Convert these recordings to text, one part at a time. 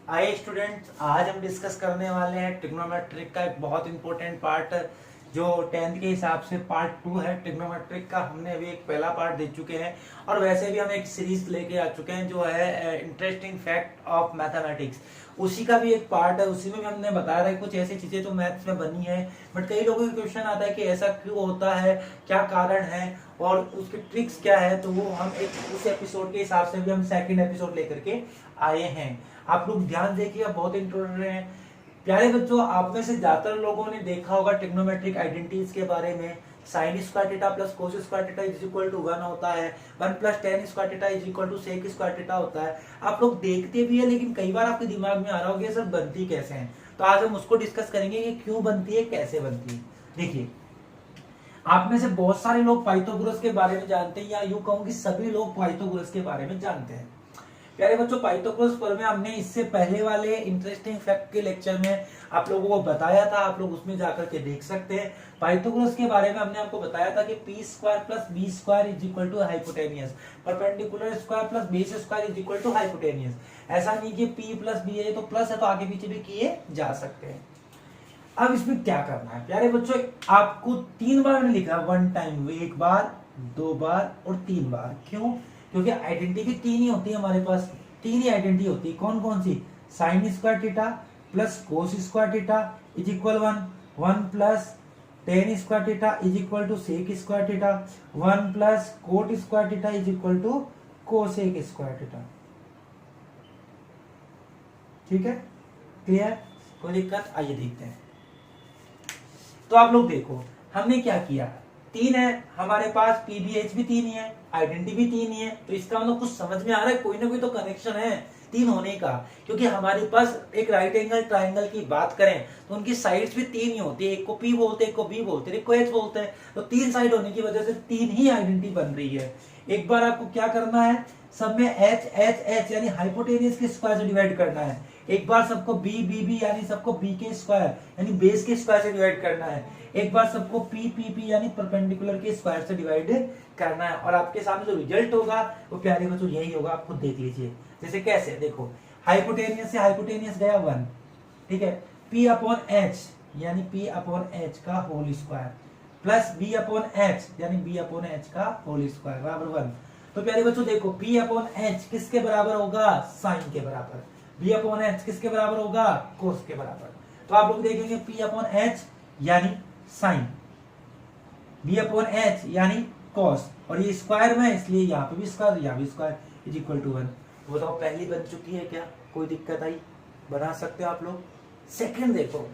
आइए स्टूडेंट्स, आज हम डिस्कस करने वाले हैं ट्रिग्नोमेट्रिक का एक बहुत इंपॉर्टेंट पार्ट जो 10th के हिसाब से पार्ट 2 है ट्रिग्नोमेट्रिक का। हमने अभी एक पहला पार्ट दे चुके हैं और वैसे भी हम एक सीरीज लेके आ चुके हैं जो है इंटरेस्टिंग फैक्ट ऑफ मैथमेटिक्स। उसी का भी एक पार्ट है, उसी में भी हमने बताया था कुछ ऐसी चीजें जो मैथ्स में बनी है। बट कई लोगों का क्वेश्चन आता है कि ऐसा क्यों होता है, क्या कारण है और उसकी ट्रिक्स क्या है। तो वो हम एक उस एपिसोड के हिसाब से भी हम सेकंड एपिसोड लेकर के आए हैं। आप लोग ध्यान देखिए, बहुत इंटरेस्टेड हैं प्यारे बच्चों। आप में से ज्यादातर लोगों ने देखा होगा ट्रिग्नोमेट्रिक आइडेंटिटीज के बारे में। Sine square theta plus cos square theta is equal to 1 होता है। 1 plus tan square theta is equal to sec square theta होता है। आप लोग देखते भी है, लेकिन कई बार आपके दिमाग में आ रहा होगा सर बनती कैसे है। तो आज हम उसको डिस्कस करेंगे कि क्यों बनती है, कैसे बनती है। देखिए, आप में से बहुत सारे लोग पाइथागोरस के बारे में जानते हैं, या यूं कहूं कि सभी लोग पाइथागोरस के बारे में जानते हैं। प्यारे बच्चों, पाइथागोरस पर में हमने इससे पहले वाले इंटरेस्टिंग फैक्ट के लेक्चर में आप लोगों को बताया था, आप लोग उसमें जाकर के देख सकते हैं। पाइथागोरस के बारे में हमने आपको बताया था कि P square plus B square is equal to hypotenuse, perpendicular square plus base square is equal to hypotenuse. ऐसा नहीं कि पी प्लस बी है तो प्लस है तो आगे पीछे भी किए जा सकते हैं। अब इसमें क्या करना है प्यारे बच्चों, आपको 3 बार मैंने लिखा, 1 टाइम, 1 बार, 2 बार और 3 बार। क्यों? क्योंकि आइडेंटिटी 3 ही होती है हमारे पास, 3 ही आइडेंटिटी होती है। कौन कौन सी? Sine square theta plus cos square theta is equal 1, 1 plus tan square theta is equal to sec square theta, 1 plus cot square theta is equal to cosec square theta. ठीक है, क्लियर? कोई दिक्कत? आइए देखते हैं। तो आप लोग देखो, हमने क्या किया, 3 है हमारे पास, पीबीएच भी 3 ही है, आइडेंटिटी भी 3 ही है। तो इसका मतलब कुछ समझ में आ रहा है, कोई ना कोई तो कनेक्शन है 3 होने का। क्योंकि हमारे पास एक राइट एंगल ट्राइंगल की बात करें तो उनकी साइड्स भी 3 ही होती है। एक को पी बोलते हैं, एक को बी बोलते हैं, एक को एच बोलते हैं। तो 3 साइड होने की वजह से 3 ही आइडेंटिटी बन रही है। एक बार आपको क्या करना है, सब में एच एच एच यानी हाइपोटेनियस के स्क्वायर से डिवाइड करना है। एक बार सबको बी बी बी यानी सबको बी के स्क्वायर यानी बेस के स्क्वायर से डिवाइड करना है। एक बार सबको पी पी पी यानी परपेंडिकुलर के स्क्वायर से डिवाइड करना है। और आपके सामने जो रिजल्ट होगा वो प्यारे बच्चों यही होगा, आप खुद देख लीजिए। जैसे कैसे, देखो, हाइपोटेनियस से हाइपोटेनियस गया 1, ठीक है, पी अपॉन एच यानी पी अपॉन एच का whole square plus B upon H यानी बी अपॉन एच का होल स्क्वायर बराबर 1। तो प्यारे बच्चों देखो, पी अपॉन एच किसके बराबर होगा? साइन के बराबर। बी अपॉन एच किसके बराबर होगा? कोस के बराबर। तो आप लोग देखेंगे पी अपॉन एच यानी साइन, बी अपॉन एच यानी कॉस, और ये स्क्वायर में इसलिए यहाँ पे भी स्क्वायर, यहाँ भी स्क्वायर इज इक्वल टू 1। तो बताओ पहली बन चुकी है क्या? कोई दिक्कत आई? बना सकते हो आप लोग। सेकंड देखो,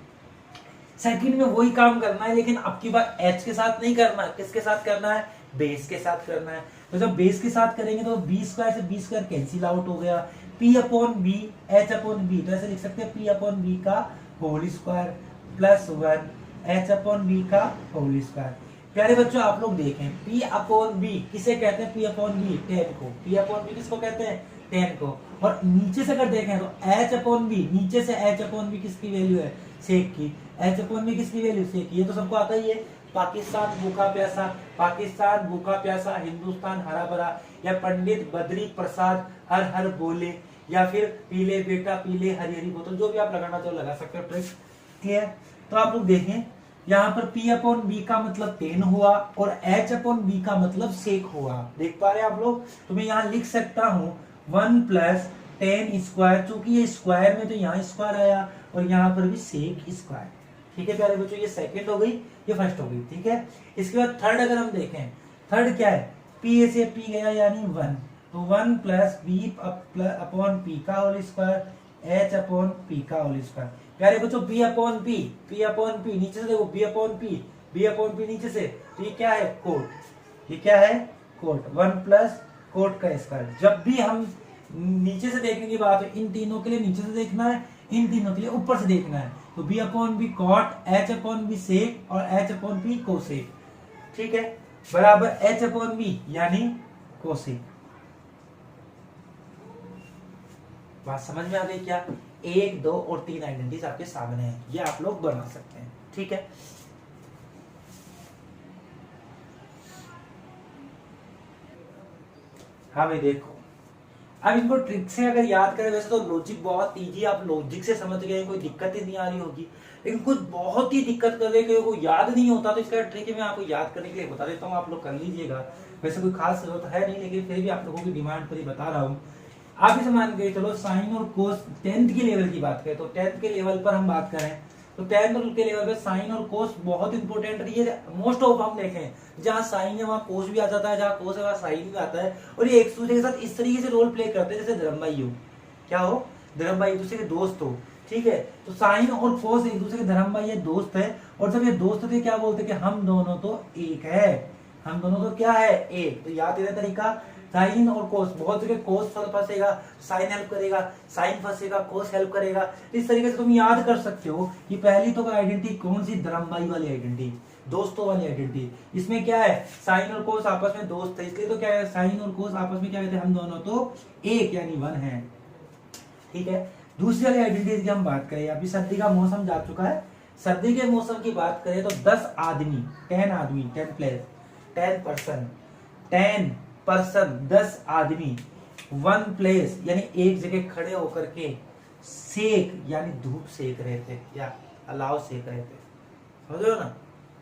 सेकंड में वही काम करना है, लेकिन अब की बार एच के साथ नहीं करना, किसके साथ करना है? बेस के साथ करना है। तो जब बेस के साथ करेंगे तो बी स्क्वायर से बी स्क्वायर कैंसिल आउट हो गया, P upon B H upon B, तो ऐसे लिख सकते हैं पी अपॉन बी का whole square plus 1 H upon B का होल स्क्वायर। प्यारे बच्चों आप लोग देखें, पी अपॉन बी किसे कहते हैं? पी अपॉन बी 10 को। पी अपॉन बी किसको कहते हैं? 10 को। और नीचे से अगर देखें तो एच अपॉन बी, नीचे से एच अपॉन बी किसकी वैल्यू है? सेक की। एच अपॉन बी किसकी वैल्यू? सेक की। ये तो सबको आता ही है। पाकिस्तान भूखा प्यासा, पाकिस्तान भूखा प्यासा, हिंदुस्तान हरा भरा, या पंडित बद्री प्रसाद हर हर बोले, या फिर पीले बेटा पीले हरी हरी बोतल, जो भी आप लगाना चाहो लगा सकते हो ट्रिक। क्लियर? तो आप लोग देखें, यहाँ पर P अपॉन बी का मतलब 10 हुआ और H अपॉन बी का मतलब सेक हुआ। देख पा रहे हैं आप लोग? तो मैं यहाँ लिख सकता हूँ 1 प्लस 10 स्क्वायर, चूंकि ये स्क्वायर में तो यहाँ स्क्वायर आया और यहाँ पर भी सेक स्क्वायर। ठीक है प्यारे बच्चों, ये सेकंड हो गई, ये फर्स्ट हो गई। ठीक है, इसके बाद थर्ड अगर हम देखें, थर्ड क्या है? P से P गया यानी 1, तो 1 प्लस बी अपॉन पी का whole square H upon P का होल स्क्वायर। प्यारे बच्चों B upon P, P upon P नीचे से देखो, B upon P, B upon P नीचे से, तो ये क्या है? कोट। ये क्या है? कोट। 1 प्लस कोट का स्क्वायर। जब भी हम नीचे से देखने की बात है, इन तीनों के लिए नीचे से देखना है, इन तीनों के लिए ऊपर से देखना है। तो b upon b cot, h upon b sec और एच अपॉन बी कोसेक। ठीक है, बराबर एच अपॉन बी यानी कोसेक। बात समझ में आ गई क्या? 1, 2 और 3 आइडेंटिटीज आपके सामने हैं, ये आप लोग बना सकते हैं। ठीक है, हाँ भाई देखो, अब इनको ट्रिक से अगर याद करें, वैसे तो लॉजिक बहुत इजी, आप लॉजिक से समझ गए, कोई दिक्कत ही नहीं आ रही होगी, लेकिन कुछ बहुत ही दिक्कत कर रहे हैं को याद नहीं होता, तो इसका ट्रिक मैं आपको याद करने के लिए बता देता हूँ, आप लोग कर लीजिएगा। वैसे कोई खास जरूरत है नहीं, लेकिन फिर भी आप लोगों की डिमांड पर ही बता रहा हूँ। आप इसे मान के चलो साइन और कोस 10th के लेवल की बात करें, तो 10th के लेवल पर हम बात करें तो 10th के लेवल पे साइन और कोस बहुत इंपॉर्टेंट रही है। मोस्ट ऑफ हम देखें जहाँ साइन है वहाँ कोस भी आ जाता है, जहाँ कोस है वहाँ साइन भी आता है, और ये एक दूसरे के साथ इस तरीके से रोल प्ले करते हैं जैसे धर्म भाई हो, क्या हो, धर्म भाई एक दूसरे के दोस्त हो, ठीक है। तो साइन और कोस एक दूसरे के धर्म भाई है, दोस्त है, और जब ये दोस्त थे क्या बोलते कि हम दोनों तो एक है, हम दोनों तो क्या है, एक। तो याद है तरीका, साइन और कोस, बहुत जगह कोस फंसेगा, साइन हेल्प करेगा, साइन फंसेगा, कोस हेल्प करेगा। इस तरीके से तुम याद कर सकते हो कि पहली तो आइडेंटिटी कौन सी, धर्मभाई वाली आइडेंटिटी, दोस्तों वाली आइडेंटिटी। इसमें क्या है, साइन और कोस आपस में दोस्त है, इसलिए तो क्या है, साइन और कोस आपस में क्या कहते हैं, हम दोनों तो एक यानी वन है, ठीक है। दूसरी वाली आइडेंटिटी की हम बात करें, अभी सर्दी का मौसम जा चुका है, सर्दी के मौसम की बात करें तो 10 आदमी, 10 आदमी, 10 प्लेस, 10 पर्सन, 10 आदमी 1 प्लेस यानी एक जगह खड़े होकर के सेक यानी धूप सेक रहे थे, या अलाव सेक रहे थे, समझ रहे हो ना,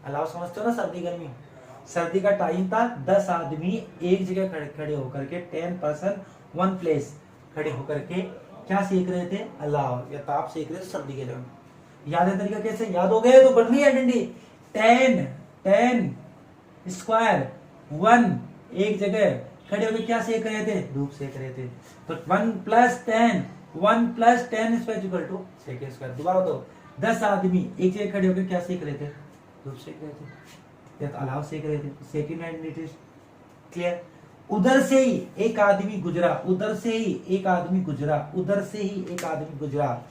अलाव समझते हो ना, सर्दी गर्मी, सर्दी का टाइम था, 10 आदमी एक जगह खड़े होकर के 10 पर्सन 1 प्लेस खड़े होकर के क्या सेक रहे थे, अलाव या ताप सेक रहे थे सर्दी के दिन। याद है तरीका कैसे, याद हो गया तो बन गई आइडेंटिटी, 10 स्क्वायर 1 एक जगह खड़े होकर क्या सेक रहे थे, धूप सेक रहे थे। तो 1 + 10 1 + 10 इक्वल टू सेक स्क्वायर। दोबारा तो 10 आदमी एक जगह खड़े होकर क्या सेक रहे थे, धूप सेक रहे थे, या तो अलाव सेक रहे थे, सेकेंड आइडेंटिटी क्लियर। उधर से ही एक आदमी गुजरा, उधर से ही एक आदमी गुजरा, उधर से ही एक आदमी गुजरा,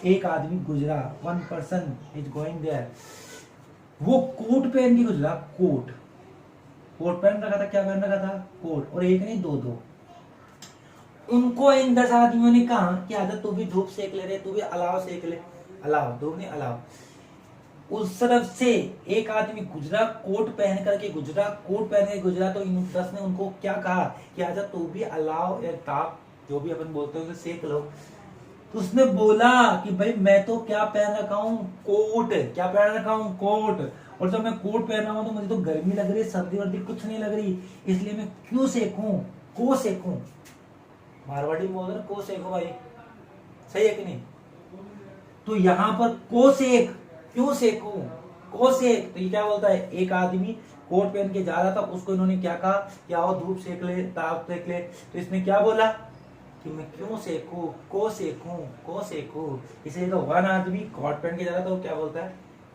एक आदमी गुजरा, 1 पर्सन इज गोइंग देयर, वो कोट पहन के गुजरा, कोट पहन रखा था, क्या पहन रखा था, कोट, और एक नहीं दो। उनको इन 10 आदमियों ने कहा कि आजा तू भी धूप सेक ले रहे, तू भी अलाव सेक ले, अलाव धूप नहीं अलाव। उस तरफ से एक आदमी गुजरा, कोट पहन करके गुजरा, कोट पहन के गुजरा, तो इन 10 ने उनको क्या कहा कि आजा तू भी अलाव या ताप जो भी अपन बोलते हैं उसे सेक लो। तो उसने बोला कि भाई मैं तो क्या पहन रखा हूँ, कोट, क्या पहन रखा हूँ, कोट, और जब मैं कोट पहन रहा हूं तो मुझे तो गर्मी लग रही है, सर्दी वर्दी कुछ नहीं लग रही, इसलिए मैं क्यों सेकूं, को सेकूं, मारवाड़ी में बोल रहे को सेकूं भाई, सही है कि नहीं। तो यहाँ पर को सेक, क्यों सेकूं, को सेक, तो ये क्या बोलता है, एक आदमी कोट पहन के जा रहा था, उसको इन्होंने क्या कहा कि आओ धूप सेक ले, ताप सेक ले, तो इसने क्या बोला कि मैं क्यों सेकूं, को सेकूं, को सेकूं, इसलिए तो 1 आदमी कोट पहन के जा रहा था, वो क्या बोलता है,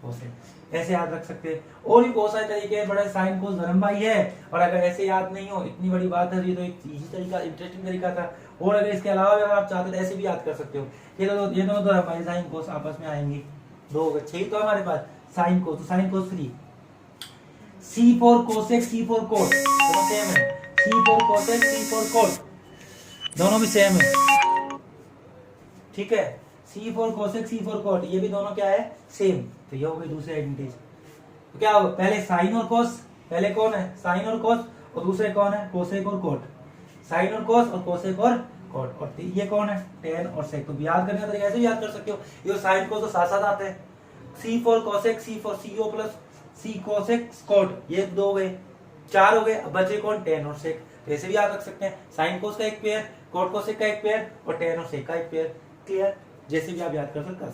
को सेक। ऐसे याद रख सकते हैं, और भी बहुत सारे तरीके हैं, बड़ा साइन कोस धर्म भाई है, और अगर ऐसे याद नहीं हो, इतनी बड़ी बात है, ये तो एक इजी तरीका, इंटरेस्टिंग तरीका था, और अगर इसके अलावा अगर आप चाहते तो ऐसे भी याद कर सकते हो। ये दोनों धर्म भाई साइन कोस आपस में आएंगे, 2 अच्छे ही तो हमारे पास साइन कोस, तो sine cos 3, C4 cosec, C4 cot, दोनों सेम है, C4 कोसेक, C4 कोट, दोनों भी सेम है, ठीक है, C4 कोसेक, C4 कोट, ये भी दोनों क्या है, सेम। तो ये हो गई दूसरी आइडेंटिटी। तो क्या होगा, पहले साइन और कोस, पहले कौन है, साइन और कोस, और दूसरे कौन है, कोसेक और कोट, साइन और कोस और कोसेक और कोट, और ये कौन है, टेन और सेक। तो याद करने का तरीका ऐसे याद कर सकते हो, ये साइन कोस तो साथ साथ आते हैं, C4 cosec, C4 CO plus C cosec cot, ये 2 हो गए, 4 हो गए, अब बचे कौन, टेन और सेक। तो ऐसे भी याद रख सकते हैं, साइन कोस का एक पेयर, कोट कोसेक का एक पेयर, और टेन और सेक का एक पेयर, क्लियर। जैसे भी आप याद कर सकते हैं।